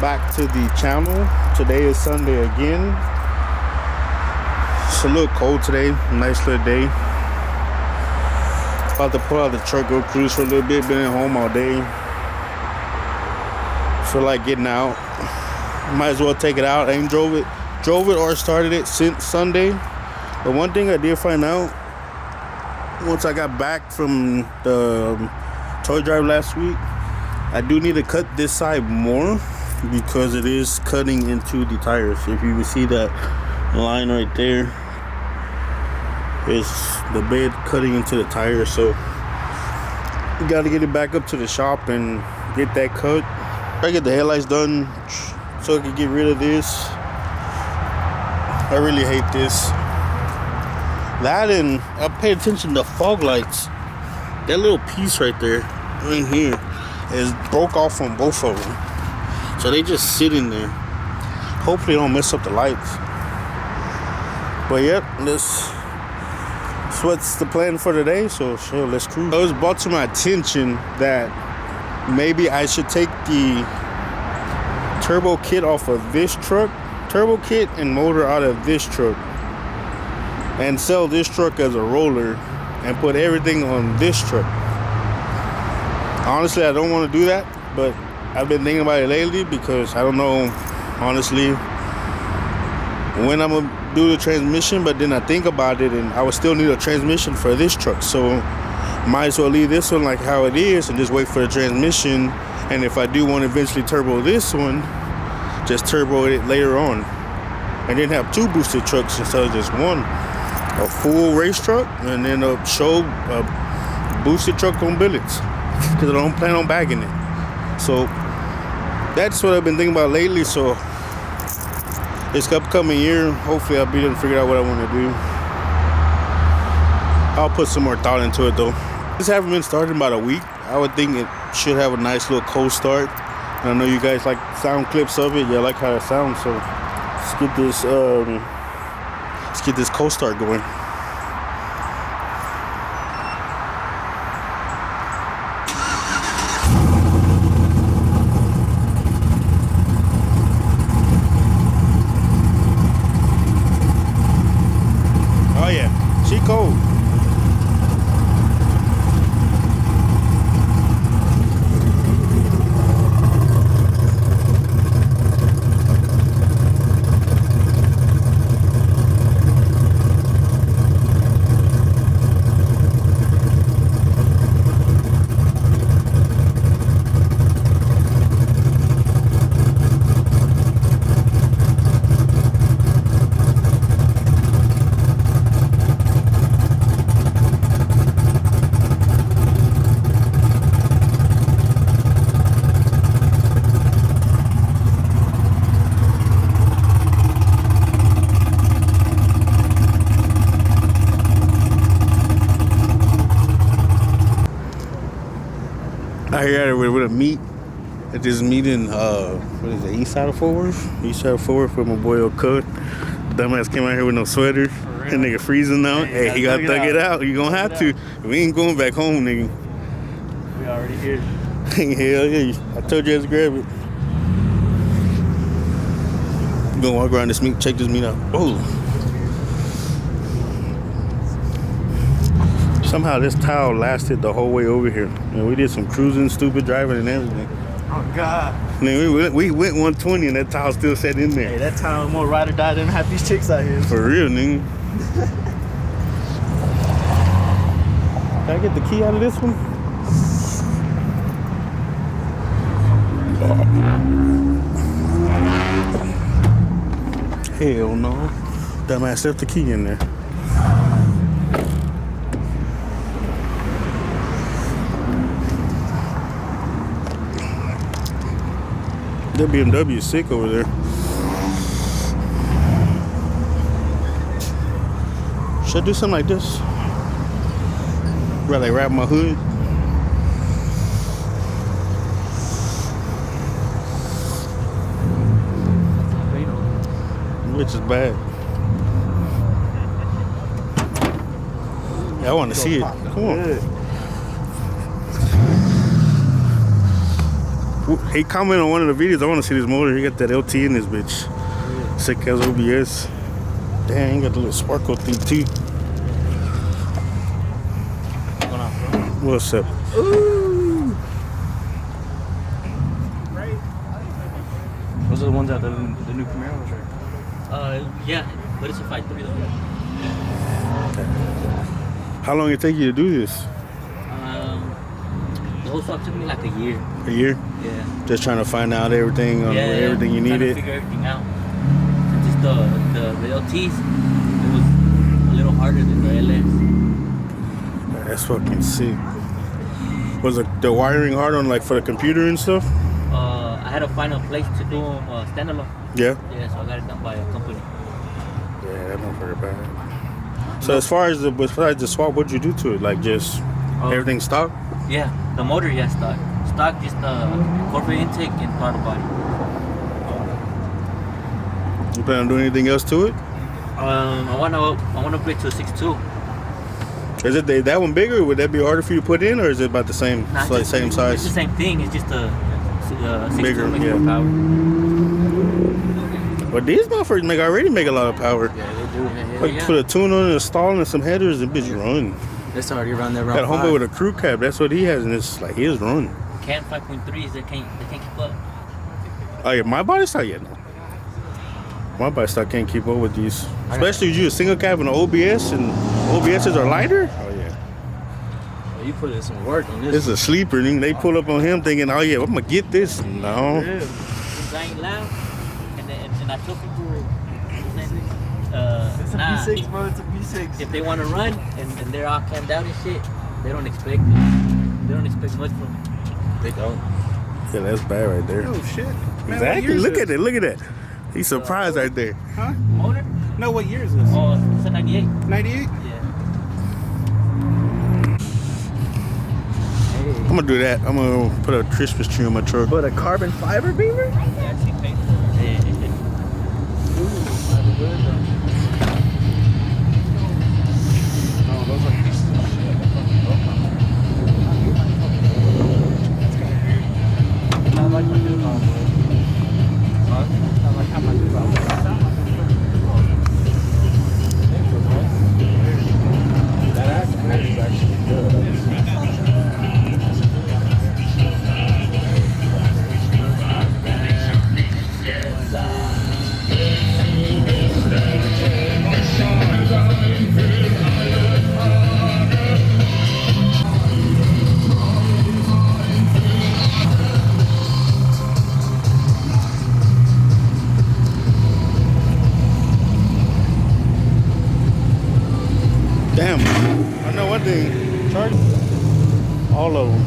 back to the channel. Today is Sunday again. It's a little cold today, nice little day. About to pull out the truck, go cruise for a little bit. Been at home all day. Feel like getting out. Might as well take it out. I ain't drove it or started it since Sunday. But one thing I did find out once I got back from the toy drive last week, I do need to cut this side more because it is cutting into the tires. If you can see that line right there, it's the bed cutting into the tire. So you got to get it back up to the shop and get that cut. I get the headlights done so I can get rid of this. I really hate this. That, and I pay attention to fog lights. That little piece right there, right here, is broke off on both of them. So they just sit in there. Hopefully they don't mess up the lights. But yep, that's what's the plan for today. So sure, let's cruise. It was brought to my attention that maybe I should take the turbo kit off of this truck, turbo kit and motor out of this truck, and sell this truck as a roller and put everything on this truck. Honestly, I don't want to do that, but I've been thinking about it lately because I don't know, honestly, when I'm gonna do the transmission. But then I think about it, and I would still need a transmission for this truck, so might as well leave this one like how it is and just wait for the transmission. And if I do want to eventually turbo this one, just turbo it later on, and then have two boosted trucks instead of just one. A full race truck and then a boosted truck on billets, because I don't plan on bagging it. So that's what I've been thinking about lately. So this upcoming year, hopefully I'll be able to figure out what I want to do. I'll put some more thought into it though. This haven't been started in about a week. I would think it should have a nice little cold start. And I know you guys like sound clips of it. Yeah, I like how it sounds. So let's get this cold start going. Oh yeah, she cold. I hear with a meet at this meeting, what is it, east side of Fort Worth? East side of Fort Worth, where my boy Cut. Dumbass came out here with no sweater. That nigga freezing out. Hey, he gotta thug it out. You gonna have to. We ain't going back home, nigga. We already here. Hell yeah. I told you I had to grab it. You gonna walk around this meat, check this meat out. Oh. Somehow this towel lasted the whole way over here. And we did some cruising, stupid driving and everything. Oh God. I mean, we went 120 and that towel still sat in there. Hey, that towel more ride or die than half these chicks out here. For real, nigga. Can I get the key out of this one? Hell no. Dumbass left the key in there. That BMW is sick over there. Should I do something like this? Rather wrap my hood. Which is bad. Yeah, I want to see it. Come on. He commented on one of the videos. I want to see this motor. He got that LT in this bitch. Sick as OBS. Damn, he got the little sparkle thing too. What's up? Ooh. Those are the ones that the new Camaros, right? Yeah, but it's a 5.3 though. How long did it take you to do this? The whole swap took me like a year. A year? Yeah. Just trying to find out everything on everything you trying needed. to figure everything out. And just the LTs, it was a little harder than the LS. That's fucking sick. Was the wiring hard on like for the computer and stuff? I had to find a place to do them standalone. Yeah. Yeah, so I got it done by a company. Yeah, that's not very bad. So besides the swap, what'd you do to it? Like just everything stock? Yeah, the motor, yeah, stock. Stock, just corporate intake and throttle body. You plan on doing anything else to it? I wanna upgrade to a 6.2. Is it that one bigger? Would that be harder for you to put in, or is it about the same, same size? It's the same thing. It's just a 6.2 Bigger, makes yeah. more power. But these motherfuckers already make a lot of power. Yeah, they do. Like put a tune on and a stall and some headers, and bitch run. It's already around there. Got a homeboy with a crew cab. That's what he has, and it's like his run. Can 5.3s they can't keep up. Oh yeah, my body style, yeah, no. My body style can't keep up with these. Especially if you a single cab and an OBS, and OBSs are lighter. Oh yeah. Well, you put in some work on this. It's a sleeper, and they pull up on him thinking, oh yeah, I'm gonna get this. No. Yeah. Because I ain't loud, and I tell people, It's a B6, bro. It's a B6. if they want to run and they're all camped out and shit, they don't expect it. They don't expect much from it. They don't. Yeah, that's bad right there. Oh shit. Man, what Exactly. year is Look this? at it. Look at that. He's surprised right there. Huh? Motor? No, what year is this? Oh, it's a 98. 98? Yeah. I'm gonna do that. I'm gonna put a Christmas tree on my truck. But a carbon fiber beamer? They actually paid for it. Oh, those are pieces of shit. I like my new car, bro. I like how my new car that is actually good. Damn. I know one thing. Charge all of them.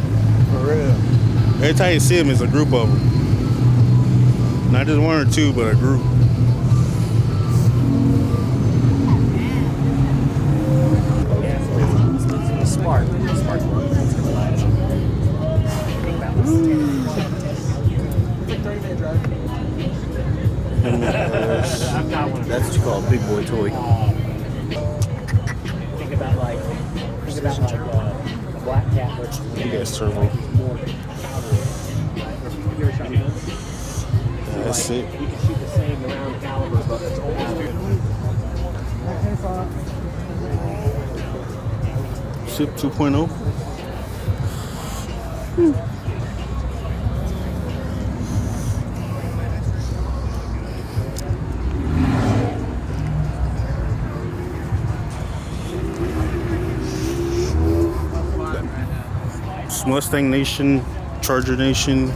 For real. Every time you see them, it's a group of them. Not just one or two, but a group. Smart. That's what you call a big boy toy. Think about like a black cat, which You guys turbo. more power. That's it. You can shoot the same round caliber, but it's almost Ship 2.0. Mustang Nation, Charger Nation.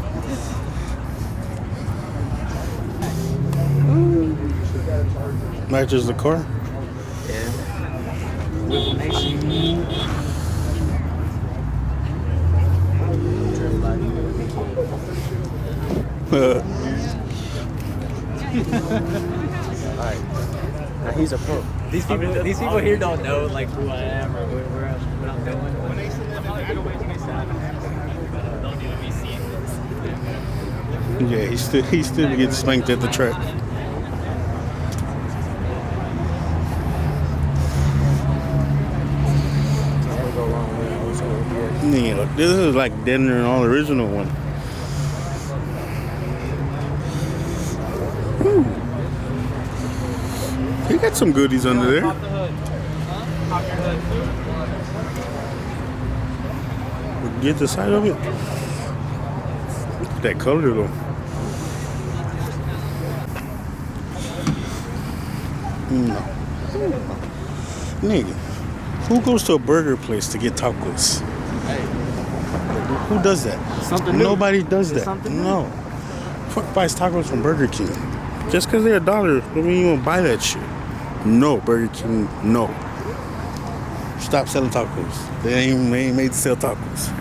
Matches the car. Alright. Now he's a pro. These people here don't know like who I am or what I'm doing. Don't even be seeing this. Yeah, he still gets spanked at the track. Yeah, this is like deader than all original one. He got some goodies under there. Pop the hood. Pop your hood. Get the side of it. Look at that color though. No. Nigga, who goes to a burger place to get tacos? Hey. Who does that? Something new. Nobody does It's that. something new. No. Fuck buys tacos from Burger King. Just because they're $1 don't mean you won't buy that shit. No, Burger King, no. Stop selling tacos. They ain't made to sell tacos.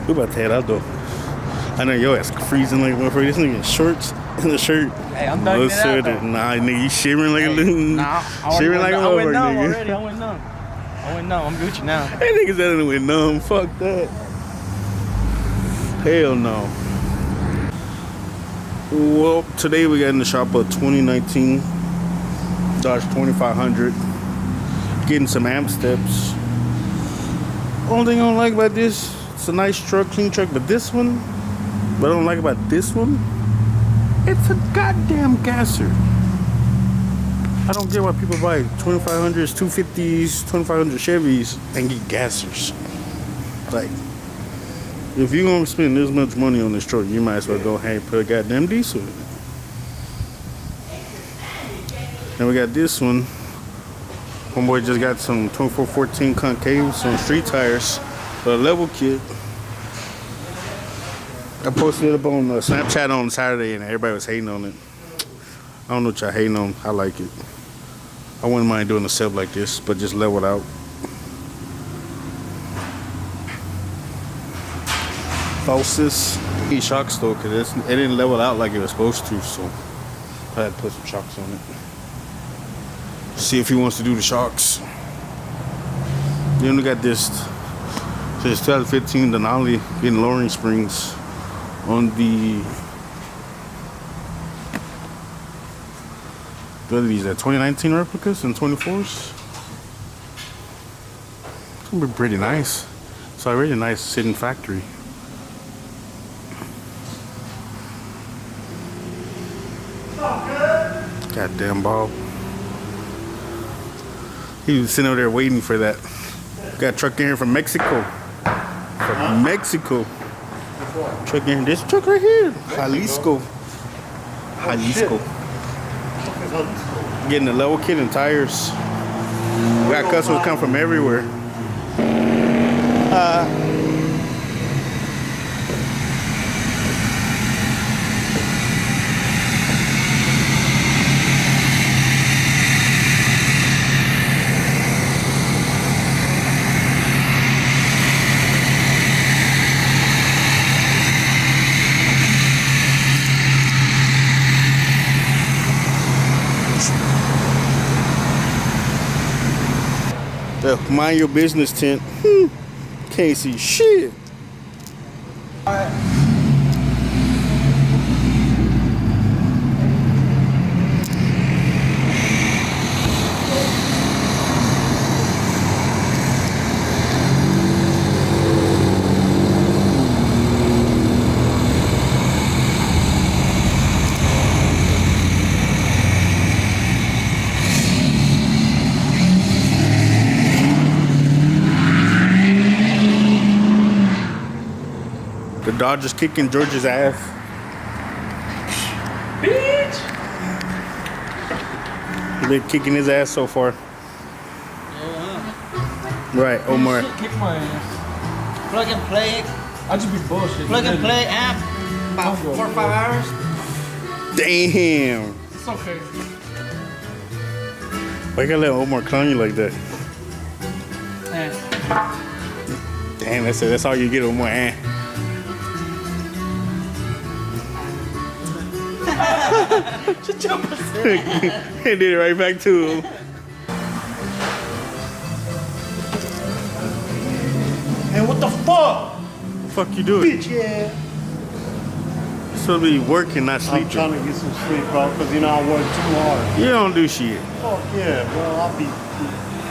We about to head out though. I know your ass freezing like one for this nigga in shorts and the shirt. Hey, I'm done with that though. Nah, nigga, you shivering like a little. Nah, shivering like a I motherfucker, went numb nigga. already. I went numb. I'm Gucci now. That nigga said it went numb. Fuck that. Hell no. Well, today we got in the shop a 2019 Dodge 2500. Getting some amp steps. Only thing I don't like about this, it's a nice truck, clean truck, but this one, what I don't like about this one, it's a goddamn gasser. I don't get why people buy 2500s, 250s, 2500 Chevys and get gassers. Like, if you're gonna spend this much money on this truck, you might as well go ahead and put a goddamn diesel in it. And we got this one. Homeboy just got some 2414 concaves, some street tires, a level kit. I posted it up on Snapchat on Saturday and everybody was hating on it. I don't know what y'all hating on. I like it. I wouldn't mind doing a sub like this, but just leveled out. Falsus. These shocks though, because it didn't level out like it was supposed to, so I had to put some shocks on it. See if he wants to do the shocks. Then we got this 2015 Denali getting lowering springs on the, what are these, 2019 replicas and 24s? It's gonna be pretty nice. It's already a nice sitting factory. Goddamn Bob. He was sitting over there waiting for that. Got a truck in here from Mexico. From Mexico. Truck in here. This truck right here. Jalisco. Jalisco. Getting the level kit and tires. We got customers come from everywhere. The mind your business tent. Can't see shit. The Dodgers kicking George's ass. Bitch! They're kicking his ass so far. Right, Omar. Kick my ass. Plug and play. I just be bullshit. Plug and play amp. About 4 or 5 hours. Damn. It's okay. Why you gotta let Omar clown you like that? Damn, that's all you get, Omar. Shut your pussy. He did it right back to him. Hey, what the fuck? Fuck you doing? Bitch, yeah. You're supposed to be working, not I'm sleeping. trying to get some sleep, bro, because you know I work too hard. You don't do shit. Fuck yeah, bro. I'll be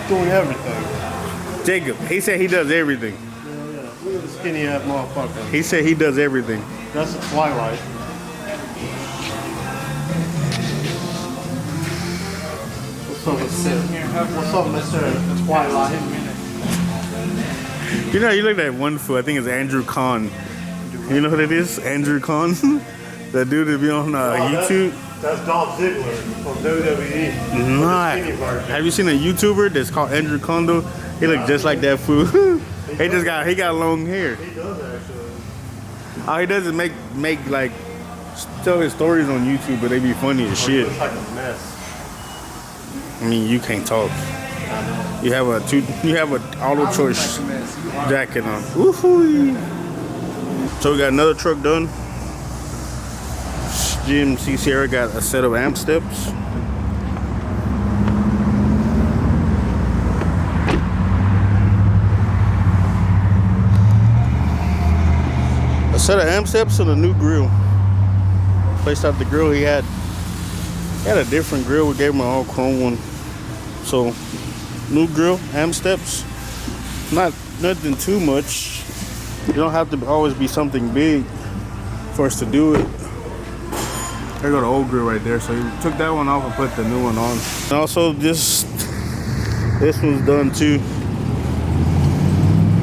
doing everything. Jacob, he said he does everything. Yeah. Look at the skinny ass motherfucker. He said he does everything. That's a Twilight. up, Mr. HIGHLYFE? You know, you look at one fool. I think it's Andrew Kahn. You know what it is? Andrew Kahn? That dude that be on YouTube. That's Dolph Ziggler from WWE. Nah. Have you seen a YouTuber that's called Andrew Kondo? He look just like that fool. he got long hair. He does actually. All he does is make like tell his stories on YouTube, but they be funny as shit. It's like a mess. I mean, you can't talk. You have a auto choice jacket on. Woohoo! So we got another truck done. GMC Sierra got a set of amp steps. A set of amp steps and a new grill. Placed out the grill he had a different grill. We gave him an all chrome one. So new grill, amp steps. Nothing too much. You don't have to always be something big for us to do it. There go the old grill right there. So he took that one off and put the new one on. And also this one's done too.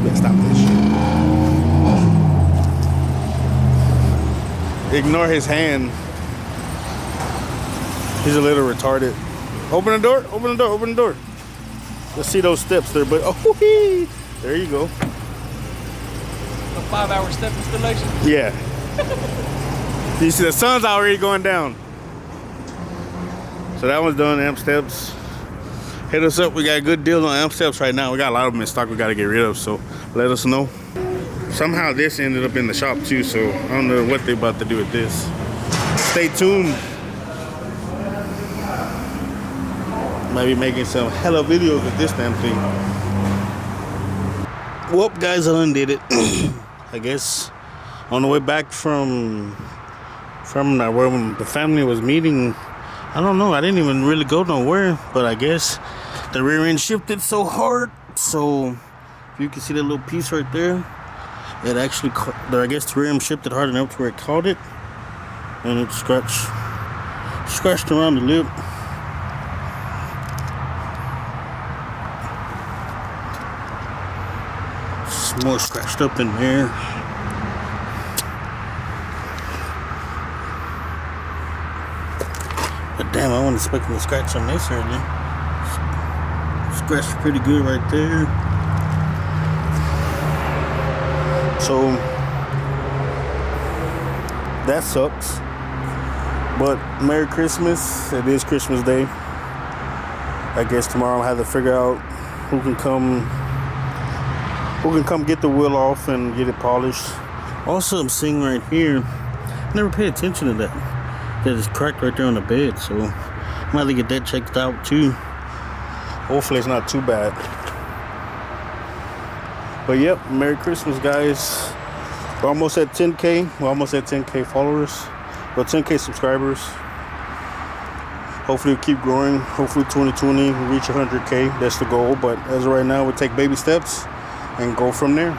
Let's stop this shit. Ignore his hand. He's a little retarded. Open the door, open the door, open the door. Let's see those steps there, but oh, there you go. A 5-hour step installation? Yeah. You see the sun's already going down. So that one's done, amp steps. Hit us up, we got good deals on amp steps right now. We got a lot of them in stock we gotta get rid of, so let us know. Somehow this ended up in the shop too, so I don't know what they're about to do with this. Stay tuned. Might be making some hella videos with this damn thing. Well, guys, I undid it. I guess on the way back from where the family was meeting, I don't know, I didn't even really go nowhere, but I guess the rear end shifted so hard. So you can see that little piece right there. It actually, I guess the rear end shifted hard enough to where it caught it, and it scratched around the lip. It's more scratched up in there. But damn, I wasn't expecting to scratch on this early. Scratched pretty good right there. So that sucks. But Merry Christmas. It is Christmas Day. I guess tomorrow I'll have to figure out who can come get the wheel off and get it polished. Also, I'm seeing right here, I never paid attention to that. It's cracked right there on the bed, so I'm gonna have to get that checked out too. Hopefully it's not too bad. But yep, Merry Christmas, guys. We're almost at 10K. We're almost at 10K followers. Well, 10K subscribers. Hopefully we'll keep growing. Hopefully 2020 we'll reach 100K. That's the goal. But as of right now, we'll take baby steps and go from there.